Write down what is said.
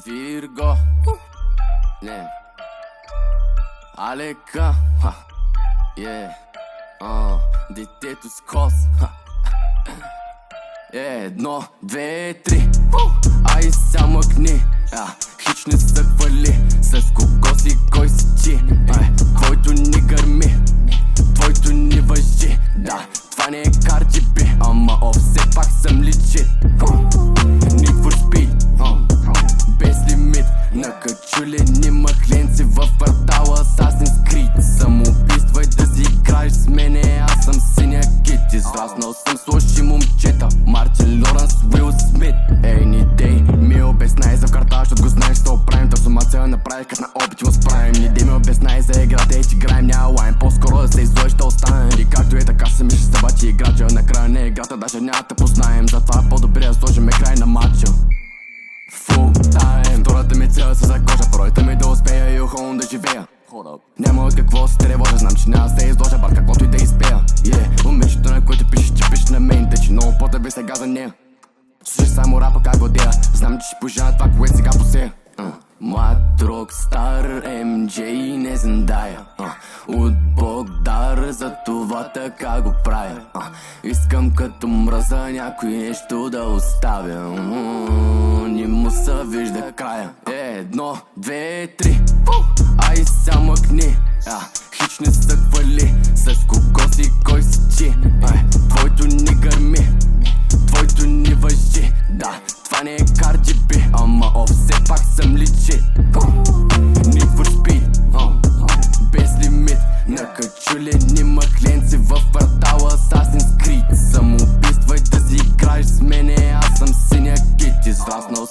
Virgo, ne Aleca, yeah, детето с кос. Едно, две, три, ай са мъкни, хич не се хвали, с кого си, кой си ти, твойто ни гърми, твойто ни въжи, да, това не е Cardi B, ама все пак съм личи. Need for speed, без лимит, накачулени махленци в квартала Assassin's Creed. Самоубийствай да си играеш с мене, аз съм синя кит. Израснал съм с лоши момчета, Мартин Лоренс, Уил Смит. Any day ми обяснай за картала, защото го знаеш, ще оправим. Трансформация направих като на опит му справим. Ни дей ми обяснай за играта и че играем, няма лайн. По-скоро да се излъж, ще останем. И както е така се ми ще се бачи играча. Накрая не играта, даже няма да познаем. Затова по-добре да сложим край на матча. Full time. Втората ми цел се закожа, проекта ми да успея и охолно да живея. Няма от какво се тревожа, знам, че няма да се изложа, бар каквото и да изпея. Умешето на което пишеш, че пишеш на мен, тече много по-тъби сега за нея. Слушай само рапа как го дея, знам, че ще пожена това, което сега посея. Млад рокстар, MJ и не Зендая, от Бог дар, за това така го правя. Искам като мръза някой нещо да оставя, не му се вижда края. Едно, две, три, ай са мъкни, хич не се хвали, с кого си, кой си ти, твойто ни гърми, твойто ни въжи, да, това не е Cardi B, ама все пак съм личи. Need for speed, без лимит, накачулени махленци в квартала Assassin's Creed. Самоубийствай да си играеш с мене, аз съм синя кит. Израснал